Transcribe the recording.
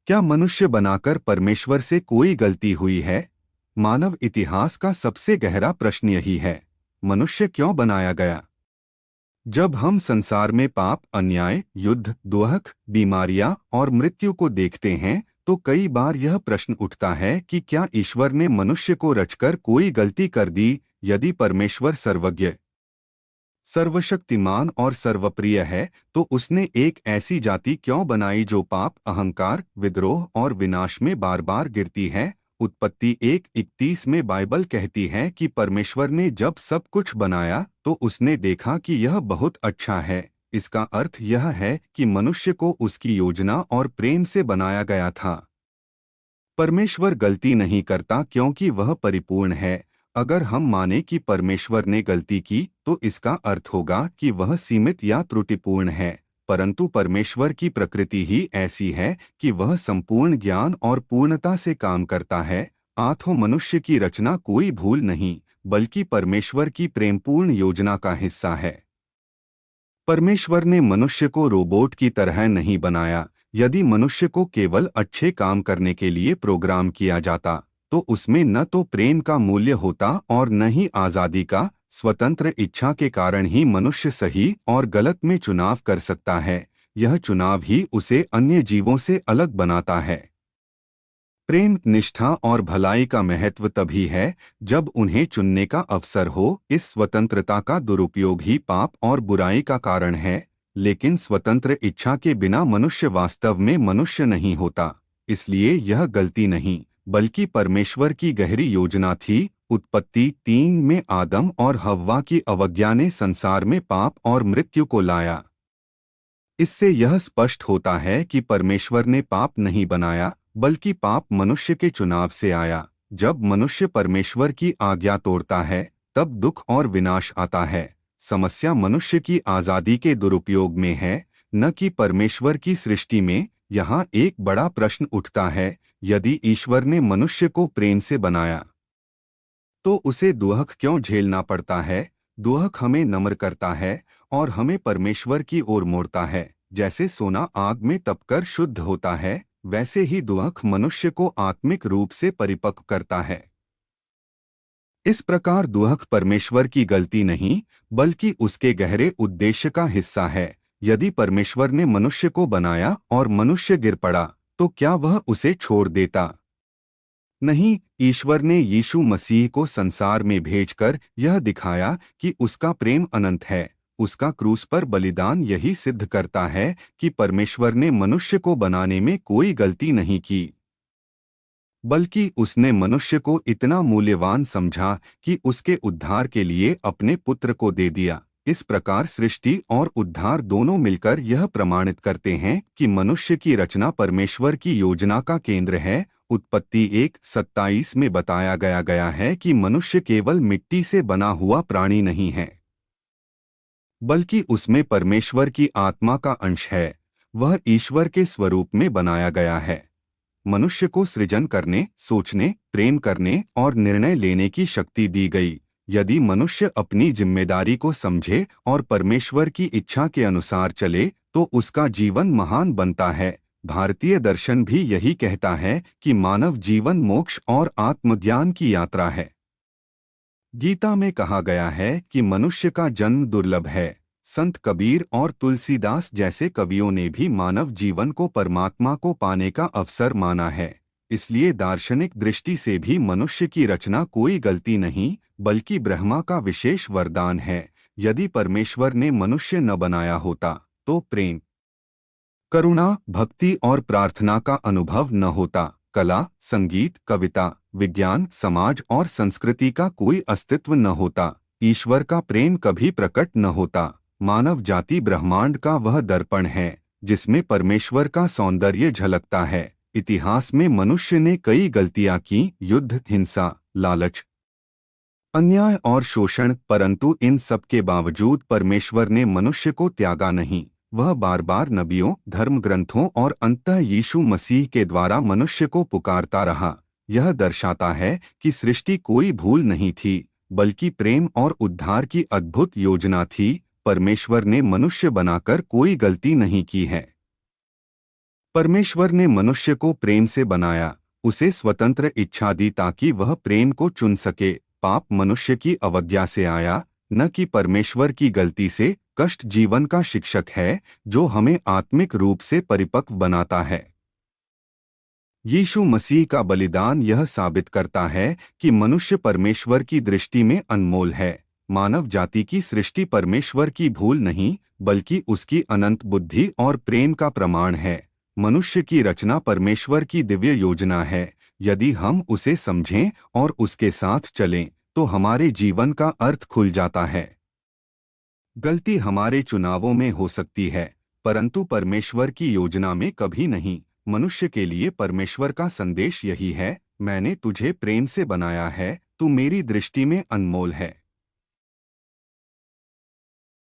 क्या मनुष्य बनाकर परमेश्वर से कोई गलती हुई है? मानव इतिहास का सबसे गहरा प्रश्न यही है, मनुष्य क्यों बनाया गया? जब हम संसार में पाप, अन्याय, युद्ध, दुख, बीमारियां और मृत्यु को देखते हैं, तो कई बार यह प्रश्न उठता है कि क्या ईश्वर ने मनुष्य को रचकर कोई गलती कर दी? यदि परमेश्वर सर्वज्ञ, सर्वशक्तिमान और सर्वप्रिय है, तो उसने एक ऐसी जाति क्यों बनाई जो पाप, अहंकार, विद्रोह और विनाश में बार बार गिरती है? उत्पत्ति 1:31 में बाइबल कहती है कि परमेश्वर ने जब सब कुछ बनाया तो उसने देखा कि यह बहुत अच्छा है। इसका अर्थ यह है कि मनुष्य को उसकी योजना और प्रेम से बनाया गया था। परमेश्वर गलती नहीं करता क्योंकि वह परिपूर्ण है। अगर हम माने कि परमेश्वर ने गलती की तो इसका अर्थ होगा कि वह सीमित या त्रुटिपूर्ण है। परंतु परमेश्वर की प्रकृति ही ऐसी है कि वह संपूर्ण ज्ञान और पूर्णता से काम करता है। आठों मनुष्य की रचना कोई भूल नहीं, बल्कि परमेश्वर की प्रेमपूर्ण योजना का हिस्सा है। परमेश्वर ने मनुष्य को रोबोट की तरह नहीं बनाया। यदि मनुष्य को केवल अच्छे काम करने के लिए प्रोग्राम किया जाता, तो उसमें न तो प्रेम का मूल्य होता और न ही आज़ादी का। स्वतंत्र इच्छा के कारण ही मनुष्य सही और गलत में चुनाव कर सकता है। यह चुनाव ही उसे अन्य जीवों से अलग बनाता है। प्रेम, निष्ठा और भलाई का महत्व तभी है जब उन्हें चुनने का अवसर हो। इस स्वतंत्रता का दुरुपयोग ही पाप और बुराई का कारण है। लेकिन स्वतंत्र इच्छा के बिना मनुष्य वास्तव में मनुष्य नहीं होता। इसलिए यह गलती नहीं, बल्कि परमेश्वर की गहरी योजना थी। उत्पत्ति 3 में आदम और हव्वा की अवज्ञा ने संसार में पाप और मृत्यु को लाया। इससे यह स्पष्ट होता है कि परमेश्वर ने पाप नहीं बनाया, बल्कि पाप मनुष्य के चुनाव से आया। जब मनुष्य परमेश्वर की आज्ञा तोड़ता है, तब दुख और विनाश आता है। समस्या मनुष्य की आज़ादी के दुरुपयोग में है, न कि परमेश्वर की सृष्टि में। यहाँ एक बड़ा प्रश्न उठता है, यदि ईश्वर ने मनुष्य को प्रेम से बनाया, तो उसे दुख क्यों झेलना पड़ता है? दुख हमें नम्र करता है और हमें परमेश्वर की ओर मोड़ता है। जैसे सोना आग में तपकर शुद्ध होता है, वैसे ही दुख मनुष्य को आत्मिक रूप से परिपक्व करता है। इस प्रकार दुख परमेश्वर की गलती नहीं, बल्कि उसके गहरे उद्देश्य का हिस्सा है। यदि परमेश्वर ने मनुष्य को बनाया और मनुष्य गिर पड़ा, तो क्या वह उसे छोड़ देता? नहीं, ईश्वर ने यीशु मसीह को संसार में भेजकर यह दिखाया कि उसका प्रेम अनंत है। उसका क्रूस पर बलिदान यही सिद्ध करता है कि परमेश्वर ने मनुष्य को बनाने में कोई गलती नहीं की, बल्कि उसने मनुष्य को इतना मूल्यवान समझा कि उसके उद्धार के लिए अपने पुत्र को दे दिया। इस प्रकार सृष्टि और उद्धार दोनों मिलकर यह प्रमाणित करते हैं कि मनुष्य की रचना परमेश्वर की योजना का केंद्र है। उत्पत्ति 1:27 में बताया गया है कि मनुष्य केवल मिट्टी से बना हुआ प्राणी नहीं है, बल्कि उसमें परमेश्वर की आत्मा का अंश है। वह ईश्वर के स्वरूप में बनाया गया है। मनुष्य को सृजन करने, सोचने, प्रेम करने और निर्णय लेने की शक्ति दी गई। यदि मनुष्य अपनी जिम्मेदारी को समझे और परमेश्वर की इच्छा के अनुसार चले, तो उसका जीवन महान बनता है। भारतीय दर्शन भी यही कहता है कि मानव जीवन मोक्ष और आत्मज्ञान की यात्रा है। गीता में कहा गया है कि मनुष्य का जन्म दुर्लभ है। संत कबीर और तुलसीदास जैसे कवियों ने भी मानव जीवन को परमात्मा को पाने का अवसर माना है। इसलिए दार्शनिक दृष्टि से भी मनुष्य की रचना कोई गलती नहीं, बल्कि ब्रह्मा का विशेष वरदान है। यदि परमेश्वर ने मनुष्य न बनाया होता, तो प्रेम, करुणा, भक्ति और प्रार्थना का अनुभव न होता। कला, संगीत, कविता, विज्ञान, समाज और संस्कृति का कोई अस्तित्व न होता। ईश्वर का प्रेम कभी प्रकट न होता। मानव जाति ब्रह्मांड का वह दर्पण है जिसमें परमेश्वर का सौंदर्य झलकता है। इतिहास में मनुष्य ने कई गलतियां की, युद्ध, हिंसा, लालच, अन्याय और शोषण, परंतु इन सब के बावजूद परमेश्वर ने मनुष्य को त्यागा नहीं। वह बार बार नबियों, धर्म ग्रंथों और अंततः यीशु मसीह के द्वारा मनुष्य को पुकारता रहा। यह दर्शाता है कि सृष्टि कोई भूल नहीं थी, बल्कि प्रेम और उद्धार की अद्भुत योजना थी। परमेश्वर ने मनुष्य बनाकर कोई गलती नहीं की है। परमेश्वर ने मनुष्य को प्रेम से बनाया, उसे स्वतंत्र इच्छा दी ताकि वह प्रेम को चुन सके। पाप मनुष्य की अवज्ञा से आया, न कि परमेश्वर की गलती से। कष्ट जीवन का शिक्षक है जो हमें आत्मिक रूप से परिपक्व बनाता है। यीशु मसीह का बलिदान यह साबित करता है कि मनुष्य परमेश्वर की दृष्टि में अनमोल है। मानव जाति की सृष्टि परमेश्वर की भूल नहीं, बल्कि उसकी अनंत बुद्धि और प्रेम का प्रमाण है। मनुष्य की रचना परमेश्वर की दिव्य योजना है। यदि हम उसे समझें और उसके साथ चलें, तो हमारे जीवन का अर्थ खुल जाता है। गलती हमारे चुनावों में हो सकती है, परंतु परमेश्वर की योजना में कभी नहीं। मनुष्य के लिए परमेश्वर का संदेश यही है, मैंने तुझे प्रेम से बनाया है, तू मेरी दृष्टि में अनमोल है।